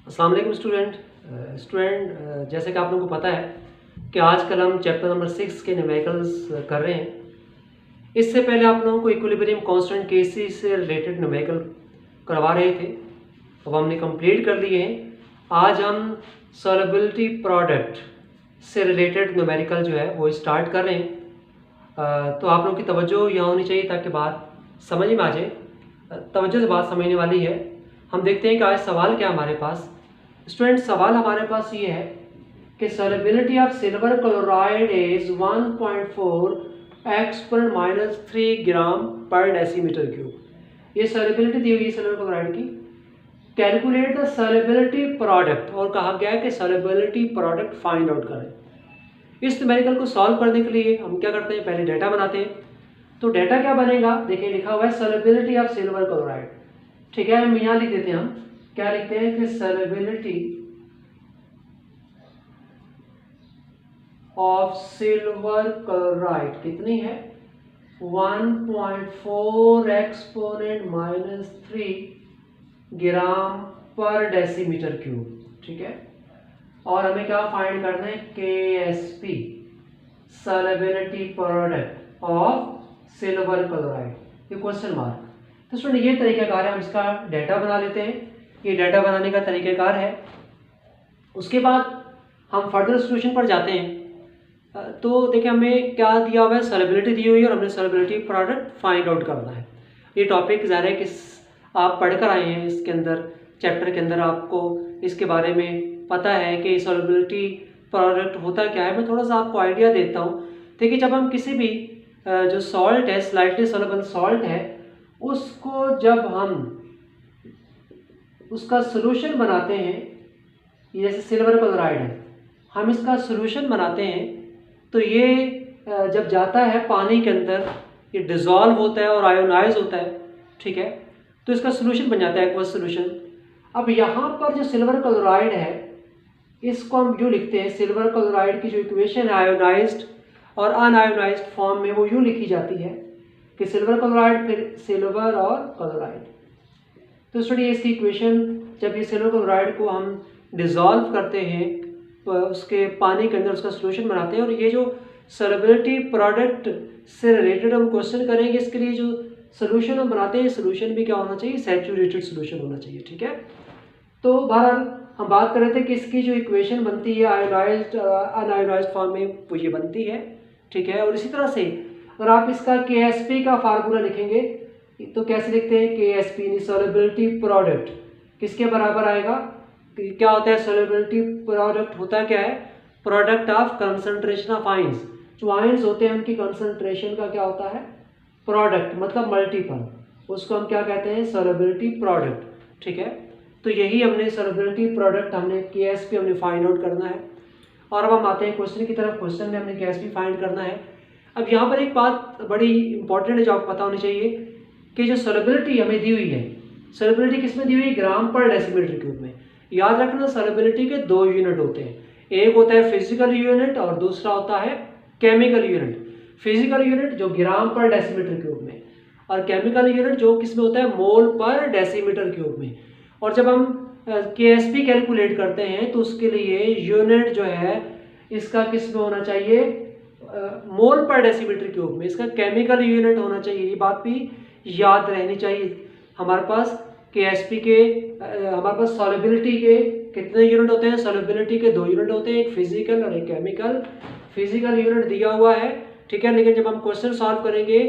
अस्सलाम वालेकुम स्टूडेंट जैसे कि आप लोगों को पता है कि आजकल हम चैप्टर नंबर 6 के न्यूमेरिकल्स कर रहे हैं। इससे पहले आप लोगों को इक्विलिब्रियम कांस्टेंट केसेस से रिलेटेड न्यूमेरिकल करवा रहे थे, अब हमने कंप्लीट कर लिए हैं। आज हम सॉल्युबिलिटी प्रोडक्ट से रिलेटेड न्यूमेरिकल जो है वो स्टार्ट कर रहे हैं। तो आप लोगों की तवज्जो यहाँ होनी चाहिए ताकि बात समझ में आ जाए। तवज्जो से बात समझने वाली है। हम देखते हैं कि आज सवाल क्या हमारे पास। स्टूडेंट सवाल हमारे पास ये है कि solubility of silver chloride is 1.4 (x⁻³ ग्राम पर डेसीमीटर क्यूब। ये सॉल्युबिलिटी दी हुई है सिल्वर क्लोराइड की। कैलकुलेट द सॉल्युबिलिटी प्रोडक्ट और कहा गया है कि सॉल्युबिलिटी प्रोडक्ट फाइंड आउट करें। इस न्यूमेरिकल को सॉल्व करने के लिए हम क्या करते हैं, पहले डाटा बनाते हैं। तो डाटा क्या बनेगा, देखिए लिखा हुआ है सॉल्युबिलिटी ऑफ सिल्वर क्लोराइड। ठीक है, हम यहाँ लिख देते हैं। हम क्या लिखते हैं कि सॉल्युबिलिटी ऑफ सिल्वर क्लोराइड कितनी है, 1.4 (x⁻³ ग्राम पर डेसीमीटर क्यूब। ठीक है, और हमें क्या फाइंड करना है, KSP solubility product of silver chloride, ये क्वेश्चन मार्क। तो स्टूडेंट ये तरीकाकार है, हम इसका डाटा बना लेते हैं। ये डाटा बनाने का तरीकाकार है। उसके बाद हम फर्दर सॉल्यूशन पर जाते हैं। तो देखिए हमें क्या दिया हुआ है, सॉल्युबिलिटी दी हुई है और हमने सॉल्युबिलिटी प्रोडक्ट फाइंड आउट करना है। ये टॉपिक ज़ाहिर है कि आप पढ़कर आए हैं, इसके अंदर चैप्टर के अंदर आपको इसके बारे में पता है कि सॉल्युबिलिटी प्रोडक्ट होता क्या है। मैं थोड़ा सा आपको आइडिया देता हूँ। देखिए जब हम किसी भी जो सॉल्ट है, स्लाइटली सॉल्युबल सॉल्ट है, उसको जब हम उसका सोल्यूशन बनाते हैं, जैसे सिल्वर क्लोराइड है, हम इसका सोल्यूशन बनाते हैं तो ये जब जाता है पानी के अंदर, ये डिज़ोल्व होता है और आयोनाइज होता है। ठीक है, तो इसका सोल्यूशन बन जाता है एक्वस सोल्यूशन। अब यहाँ पर जो सिल्वर क्लोराइड है, इसको हम यूँ लिखते हैं, सिल्वर क्लोराइड की जो इक्वेशन है आयोनाइज्ड और अनआयोनाइज्ड फॉर्म में, वो यूँ लिखी जाती है कि सिल्वर क्लोराइड फिर सिल्वर और क्लोराइड। तो स्टूडेंट इसकी इक्वेशन, जब ये सिल्वर क्लोराइड को हम डिज़ोल्व करते हैं तो उसके पानी के अंदर उसका सोल्यूशन बनाते हैं, और ये जो सॉल्युबिलिटी प्रोडक्ट से रिलेटेड हम क्वेश्चन करेंगे, इसके लिए जो सोल्यूशन हम बनाते हैं, सोल्यूशन भी क्या होना चाहिए, सैचुरेटेड सोल्यूशन होना चाहिए। ठीक है, तो बहरहाल हम बात कर रहे थे कि इसकी जो इक्वेशन बनती है आयोनाइज्ड अनआयोनाइज्ड फॉर्म में, वो ये बनती है। ठीक है, और इसी तरह से अगर आप इसका KSP का फार्मूला लिखेंगे तो कैसे लिखते हैं, KSP यानी सॉल्युबिलिटी प्रोडक्ट किसके बराबर आएगा, क्या होता है सॉल्युबिलिटी प्रोडक्ट, होता क्या है, product of concentration of ions. जो आयंस होते हैं उनकी कंसंट्रेशन का क्या होता है, प्रोडक्ट, मतलब मल्टीपल, उसको हम क्या कहते हैं, सॉल्युबिलिटी प्रोडक्ट। ठीक है, तो यही हमने सॉल्युबिलिटी प्रोडक्ट, हमने KSP हमने फाइंड आउट करना है। और अब हम आते हैं क्वेश्चन की तरफ। क्वेश्चन में हमने KSP फाइंड करना है। अब यहाँ पर एक बात बड़ी इंपॉर्टेंट है जो आपको पता होनी चाहिए कि जो सॉल्युबिलिटी हमें दी हुई है, सॉल्युबिलिटी किसमें दी हुई है, ग्राम पर डेसीमीटर क्यूब में। याद रखना सॉल्युबिलिटी के दो यूनिट होते हैं, एक होता है फिजिकल यूनिट और दूसरा होता है केमिकल यूनिट। फिजिकल यूनिट जो ग्राम पर डेसीमीटर क्यूब में, और केमिकल यूनिट जो किसमें होता है, मोल पर डेसीमीटर क्यूब में। और जब हम KSP कैलकुलेट करते हैं तो उसके लिए यूनिट जो है इसका किस में होना चाहिए, मोल पर डेसीमीटर क्यूब में। इसका केमिकल यूनिट होना चाहिए, ये बात भी याद रहनी चाहिए। हमारे पास KSP के हमारे पास सॉल्युबिलिटी के कितने यूनिट होते हैं, सॉल्युबिलिटी के दो यूनिट होते हैं, एक फिजिकल और एक केमिकल। फिजिकल यूनिट दिया हुआ है, ठीक है, लेकिन जब हम क्वेश्चन सॉल्व करेंगे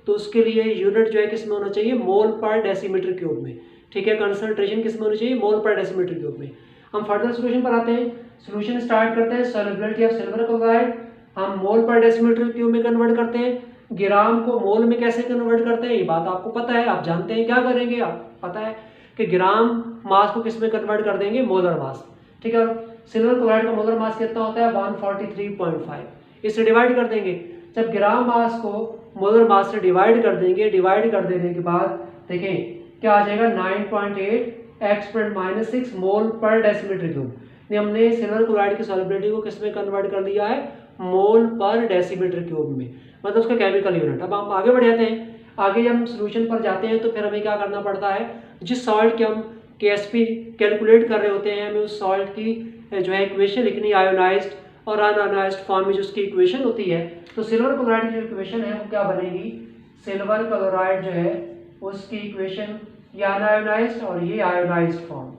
तो उसके लिए यूनिट जो है किस में होना चाहिए, मोल पर डेसीमीटर क्यूब में। ठीक है, कंसंट्रेशन किस में होनी चाहिए, मोल पर डेसीमीटर क्यूब में। हम फर्दर सोल्यूशन पर आते हैं। सोल्यूशन स्टार्ट करते हैं, सॉल्युबिलिटी ऑफ सिल्वर क्लोराइड हम मोल पर डेसीमीटर क्यूब में कन्वर्ट करते हैं। ग्राम को मोल में कैसे कन्वर्ट करते हैं, ये बात आपको पता है, आप जानते हैं क्या करेंगे, आप पता है कि ग्राम मास को किस में कन्वर्ट कर देंगे, मोलर मास। ठीक है, सिल्वर क्लोराइड का मोलर मास कितना होता है, 143.5, इससे डिवाइड कर देंगे। जब ग्राम मास को मोलर मास से डिवाइड कर देंगे, डिवाइड कर देने के बाद देखें क्या आ जाएगा, 9.8 (x⁻⁻6 मोल पर डेसीमीटर क्यूब। हमने सिल्वर क्लोराइड की सॉल्युबिलिटी को किस में कन्वर्ट कर दिया है, मोल पर डेसीमीटर क्यूब में, मतलब उसका केमिकल यूनिट। अब हम आगे बढ़ जाते हैं। आगे जब हम सोल्यूशन पर जाते हैं तो फिर हमें क्या करना पड़ता है, जिस सॉल्ट की हम KSP कैलकुलेट कर रहे होते हैं, हमें उस सॉल्ट की जो है इक्वेशन लिखनी है आयोनाइज्ड और अनआयोनाइज्ड फॉर्म में जो उसकी इक्वेशन होती है। तो सिल्वर क्लोराइड की जो इक्वेशन है वो क्या बनेगी, सिल्वर क्लोराइड जो है उसकी इक्वेशन ये अनआयोनाइज्ड और ये आयोनाइज्ड फॉर्म,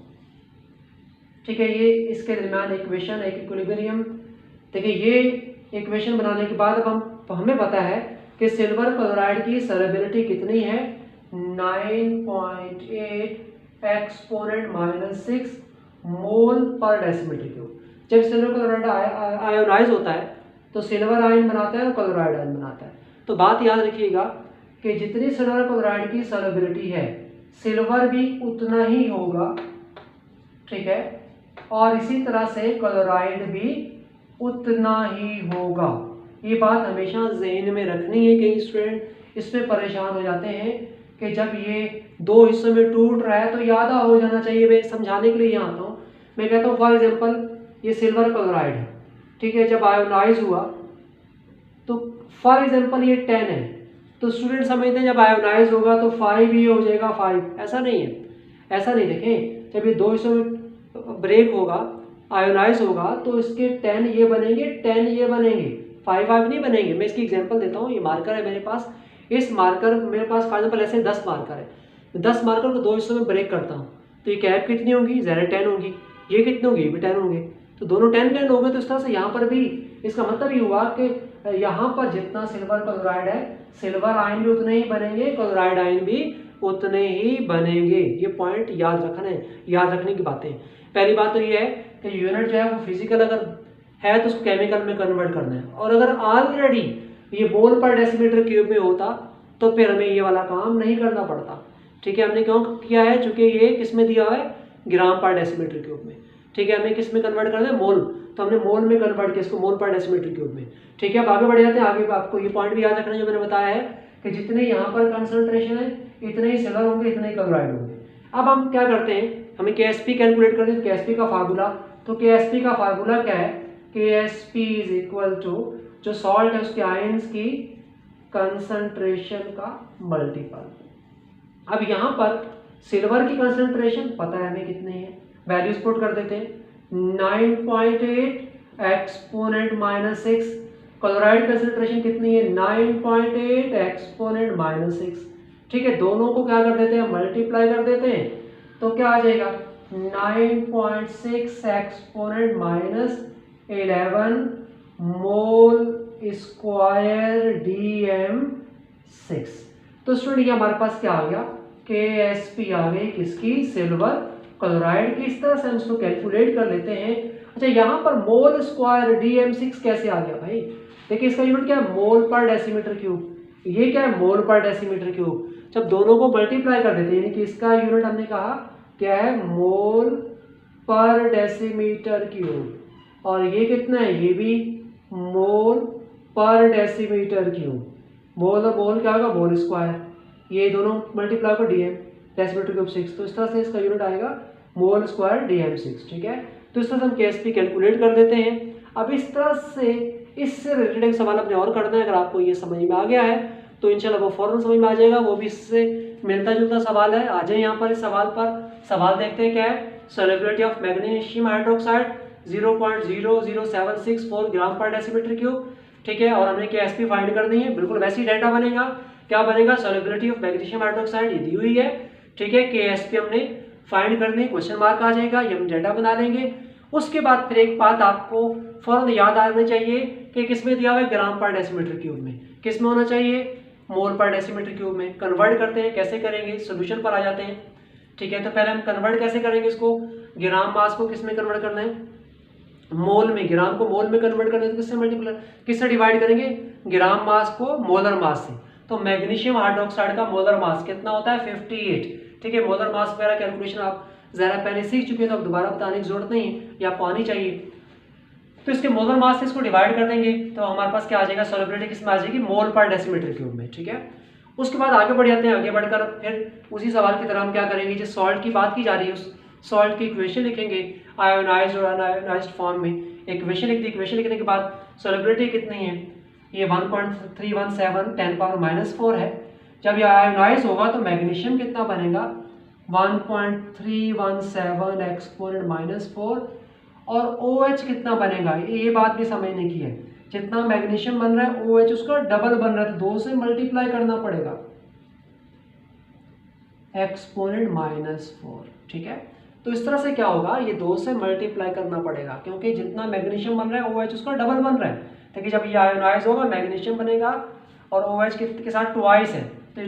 ठीक है। ये इसके दरमियान इक्वेशन एक इक्विलिब्रियम। देखिए ये इक्वेशन बनाने के बाद अब हमें पता है कि सिल्वर क्लोराइड की सॉल्युबिलिटी कितनी है, 9.8 एक्सपोनेंट -6 मोल पर डेसीमीटर क्यूब। जब सिल्वर क्लोराइड आयोनाइज होता है तो सिल्वर आयन बनाता है और क्लोराइड आयन बनाता है। तो बात याद रखिएगा कि जितनी सिल्वर क्लोराइड की सॉल्युबिलिटी है सिल्वर भी उतना ही होगा, ठीक है, और इसी तरह से क्लोराइड भी उतना ही होगा। ये बात हमेशा जहन में रखनी है। कई स्टूडेंट इसमें परेशान हो जाते हैं कि जब ये दो हिस्सों में टूट रहा है तो याद हो जाना चाहिए। मैं समझाने के लिए यहाँ आता हूँ। मैं कहता हूँ फॉर एग्जांपल ये सिल्वर क्लोराइड है, ठीक है, जब आयोनाइज हुआ तो फॉर एग्जांपल ये 10 है, तो स्टूडेंट समझते हैं जब आयोनाइज होगा तो 5 ही हो जाएगा 5। ऐसा नहीं है, ऐसा नहीं। देखें जब ये दो हिस्सों में ब्रेक होगा, आयोनाइज होगा, तो इसके 10 ये बनेंगे, 10 ये बनेंगे, 5 नहीं बनेंगे। मैं इसकी एग्जांपल देता हूँ। ये मार्कर है मेरे पास, इस मार्कर मेरे पास फॉर एग्जांपल ऐसे 10 मार्कर है, 10 मार्कर को दो हिस्सों में ब्रेक करता हूँ तो ये कैप कितनी होगी, ज़रा 10 होगी, ये कितनी होगी, ये भी 10 होंगे, तो दोनों 10 हो गए। तो इस तरह से यहाँ पर भी इसका मतलब ये हुआ कि यहाँ पर जितना सिल्वर क्लोराइड है सिल्वर आयन भी उतने ही बनेंगे, क्लोराइड आयन भी उतने ही बनेंगे। ये पॉइंट याद रखने की बातें। पहली बात तो ये है कि यूनिट जो है वो फिजिकल अगर है तो उसको केमिकल में कन्वर्ट करना है, और अगर ऑलरेडी ये मोल पर डेसीमीटर क्यूब में होता तो फिर हमें ये वाला काम नहीं करना पड़ता, ठीक है। हमने क्यों किया है, चूंकि ये किस में दिया हुआ है, ग्राम पर डेसीमीटर क्यूब में, ठीक है। हमें किस में कन्वर्ट करना है, मोल, तो हमने मोल में कन्वर्ट किया इसको, मोल पर डेसीमीटर क्यूब में, ठीक है। अब आगे बढ़ जाते हैं। आगे आपको ये पॉइंट भी याद रखना जो मैंने बताया है कि जितने यहाँ पर कंसंट्रेशन है इतने ही सिल्वर होंगे, इतने ही क्लोराइड होंगे। अब हम क्या करते हैं, हमें KSP कैलकुलेट करते हैं। तो KSP का फार्मूला, तो KSP का फार्मूला क्या है, KSP इज इक्वल टू जो सॉल्ट है उसके आयंस की कंसंट्रेशन का मल्टीपल। अब यहाँ पर सिल्वर की कंसंट्रेशन पता है हमें कितनी है, वैल्यूज पुट कर देते हैं, 9.8 एक्सपोनेंट -6। क्लोराइड कंसंट्रेशन कितनी है, 9.8 एक्सपोनेंट -6, ठीक है। दोनों को क्या कर देते हैं, मल्टीप्लाई कर देते हैं, तो क्या आ जाएगा, 9.6 एक्सपोनेंट -11 मोल स्क्वायर DM6। तो स्टूडेंट ये हमारे पास क्या आ गया, KSP आ गई किसकी, सिल्वर क्लोराइड की। इस तरह से हम इसको कैलकुलेट कर लेते हैं। अच्छा यहाँ पर मोल स्क्वायर DM6 कैसे आ गया भाई, देखिए इसका यूनिट क्या है, मोल पर डेसीमीटर क्यूब। ये क्या है, मोल पर डेसीमीटर क्यूब। जब दोनों को मल्टीप्लाई कर देते हैं, यानी कि इसका यूनिट हमने कहा क्या है, मोल पर डेसीमीटर क्यूब, और ये कितना है, ये भी मोल पर डेसीमीटर क्यूब। मोल और मोल क्या होगा, मोल स्क्वायर, ये दोनों मल्टीप्लाई कर DM डेसीमीटर क्यूब 6, तो इस तरह से इसका यूनिट आएगा मोल स्क्वायर DM6, ठीक है। तो इस तरह से हम KSP कैलकुलेट कर देते हैं। अब इस तरह से इससे रिलेटेड एक सवाल अपने और करना है। अगर आपको ये समझ में आ गया है तो इंशाल्लाह वो फौरन समझ में आ जाएगा, वो भी इससे मिलता जुलता सवाल है। आ जाए यहाँ पर इस सवाल पर। सवाल देखते हैं क्या है, सॉल्युबिलिटी ऑफ मैग्नीशियम हाइड्रोक्साइड 0.00764 ग्राम पर डेसीमीटर क्यूब, ठीक है। और हमने KSP फाइंड करनी है, बिल्कुल वैसी डाटा बनेगा। क्या बनेगा, सॉल्युबिलिटी ऑफ मैग्नीशियम हाइड्रोक्साइड ये दी हुई है, ठीक है। KSP हमने फाइंड करनी, क्वेश्चन मार्क आ जाएगा, ये हम डाटा बना लेंगे। उसके बाद फिर एक बात आपको फौरन याद आनी चाहिए कि किस में दिया हुआ है, ग्राम पर डेसीमीटर क्यूब में। किस में होना चाहिए, मोल पर डेसीमीटर क्यूब में। कन्वर्ट करते हैं, कैसे करेंगे, सोल्यूशन पर आ जाते हैं, ठीक है। तो पहले हम कन्वर्ट कैसे करेंगे इसको, ग्राम मास को किस में कन्वर्ट करना है, मोल में। ग्राम को मोल में कन्वर्ट करना है तो किससे मल्टीप्लाई, किससे डिवाइड करेंगे, ग्राम मास को मोलर मास से। तो मैग्नीशियम हाइड्रोक्साइड का मोलर मास कितना होता है, 58, ठीक है। मोलर मास वगैरह कैलकुलेशन आप ज़रा पहले सीख चुके हैं तो अब दोबारा बताने की जरूरत नहीं है, या आपको आनी चाहिए। तो इसके मोलर मास से इसको डिवाइड कर देंगे तो हमारे पास क्या आ जाएगा, सॉल्युबिलिटी किस में आ जाएगी, मोल पर डेसीमीटर क्यूब में, ठीक है। उसके बाद आगे बढ़ जाते हैं। आगे बढ़कर फिर उसी सवाल की तरह हम क्या करेंगे, जिस सॉल्ट की बात की जा रही है उस सॉल्ट की इक्वेशन लिखेंगे आयोनाइज्ड और अनआयोनाइज्ड फॉर्म में। इक्वेशन लिख दी, इक्वेशन लिखने के बाद सॉल्युबिलिटी कितनी है, ये 1.317 10⁻⁻4 है। जब ये आयोनाइज होगा तो मैग्नीशियम कितना बनेगा, 1.317 एक्सपोनेंट -4। और OH कितना बनेगा, ये बात भी समझने की है। जितना मैग्नीशियम बन रहा है OH उसका डबल बन रहा है, तो 2 से मल्टीप्लाई करना पड़ेगा, एक्सपोनेंट -4। ठीक है, तो इस तरह से क्या होगा, ये 2 से मल्टीप्लाई करना पड़ेगा, क्योंकि जितना मैग्नीशियम बन रहा है OH उसका डबल बन रहा है। देखिए जब ये आयोनाइज होगा मैग्नीशियम बनेगा और OH के साथ ट्वाइस है, तो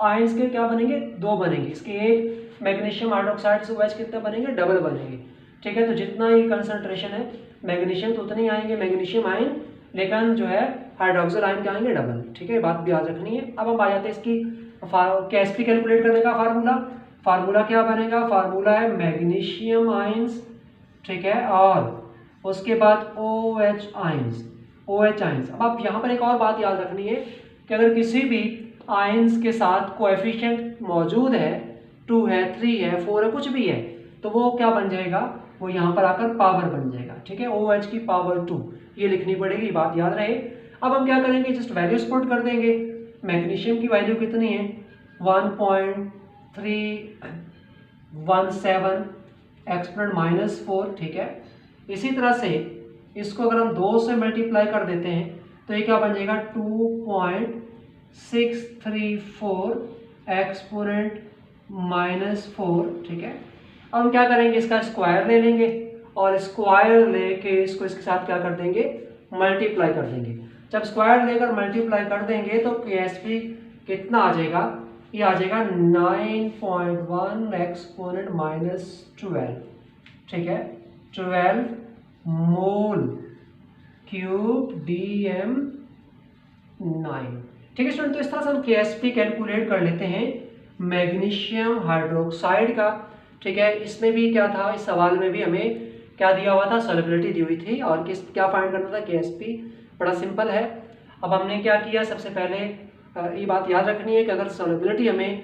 आयंस के क्या बनेंगे, 2 बनेंगे। इसके एक मैग्नीशियम हाइड्रोक्साइड से OH कितने बनेंगे, डबल बनेंगे। ठीक है, तो जितना ही कंसंट्रेशन है मैग्नीशियम तो उतने ही आएंगे मैग्नीशियम आयन, लेकिन जो है हाइड्रोक्सिल आयन क्या आएंगे, डबल। ठीक है, बात भी याद रखनी है। अब हम आ जाते हैं इसकी KSP कैलकुलेट करने का फार्मूला क्या बनेगा, फार्मूला है मैग्नीशियम आयंस, ठीक है, और उसके बाद OH आयंस। अब आप यहाँ पर एक और बात याद रखनी है कि अगर किसी भी आयंस के साथ कोएफिशिएंट मौजूद है, 2 है, 3 है, 4 है, कुछ भी है, तो वो क्या बन जाएगा, वो यहाँ पर आकर पावर बन जाएगा। ठीक है, OH की पावर 2 ये लिखनी पड़ेगी, बात याद रहे। अब हम क्या करेंगे, जस्ट वैल्यूज पुट कर देंगे। मैग्नीशियम की वैल्यू कितनी है, 1.317 एक्सपोनेंट -4। ठीक है, इसी तरह से इसको अगर हम 2 से मल्टीप्लाई कर देते हैं तो ये क्या बन जाएगा, 2.634 एक्सपोनेंट -4। ठीक है, अब हम क्या करेंगे, इसका स्क्वायर ले लेंगे और स्क्वायर लेके इसको इसके साथ क्या कर देंगे, मल्टीप्लाई कर देंगे। जब स्क्वायर लेकर मल्टीप्लाई कर देंगे तो KSP कितना आ जाएगा, ये आ जाएगा 9.1 एक्सपोनेंट -12। ठीक है, 12 मोल क्यूब DM9। ठीक है स्टूडेंट, तो इस तरह से हम KSP कैलकुलेट कर लेते हैं मैग्नीशियम हाइड्रोक्साइड का। ठीक है, इसमें भी क्या था, इस सवाल में भी हमें क्या दिया हुआ था, सॉल्युबिलिटी दी हुई थी, और क्या फाइंड करना था, KSP। बड़ा सिंपल है। अब हमने क्या किया, सबसे पहले ये बात याद रखनी है कि अगर सॉल्युबिलिटी हमें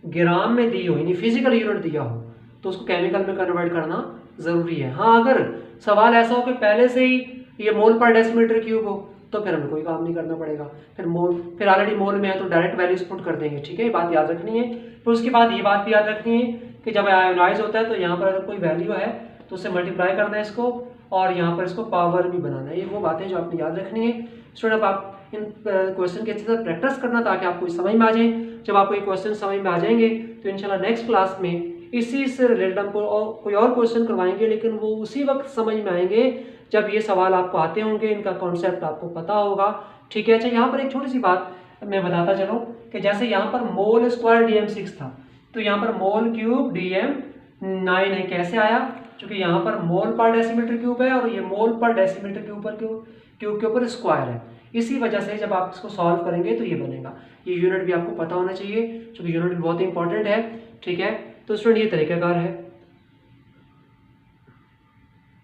ग्राम में दी हो, यानी फिजिकल यूनिट दिया हो, तो उसको केमिकल में कन्वर्ट करना ज़रूरी है। हाँ, अगर सवाल ऐसा हो कि पहले से ही ये मोल पर डेसीमीटर क्यूब हो, तो फिर हमें कोई काम नहीं करना पड़ेगा, फिर ऑलरेडी मोल में है तो डायरेक्ट वैल्यूज पुट कर देंगे। ठीक है, ये बात याद रखनी है। फिर उसके बाद ये बात भी याद रखनी है कि जब आयोनाइज होता है तो यहाँ पर अगर कोई वैल्यू है तो उससे मल्टीप्लाई करना है इसको, और यहाँ पर इसको पावर भी बनाना है। ये वो बातें जो आपने याद रखनी है स्टूडेंट। अब आप इन क्वेश्चन की अच्छी तरह प्रैक्टिस करना ताकि आपको समझ में आ जाए। जब आपको ये क्वेश्चन समझ में आ जाएंगे तो इंशाल्लाह नेक्स्ट क्लास में इसी से रिलेटेड हम कोई और क्वेश्चन करवाएंगे, लेकिन वो उसी वक्त समझ में आएंगे जब ये सवाल आपको आते होंगे, इनका कॉन्सेप्ट आपको पता होगा। ठीक है, अच्छा यहाँ पर एक छोटी सी बात मैं बताता चलूँ कि जैसे यहाँ पर मोल स्क्वायर DM6 था, तो यहाँ पर मोल क्यूब DM9 है। कैसे आया, क्योंकि यहाँ पर मोल पर डेसीमीटर क्यूब है और ये मोल पर डेसीमीटर के ऊपर क्यूब के ऊपर स्क्वायर है। इसी वजह से जब आप इसको सॉल्व करेंगे तो ये बनेगा। ये यूनिट भी आपको पता होना चाहिए, क्योंकि यूनिट भी बहुत इंपॉर्टेंट है। ठीक है, तो स्टूडेंट ये तरीकाकार है।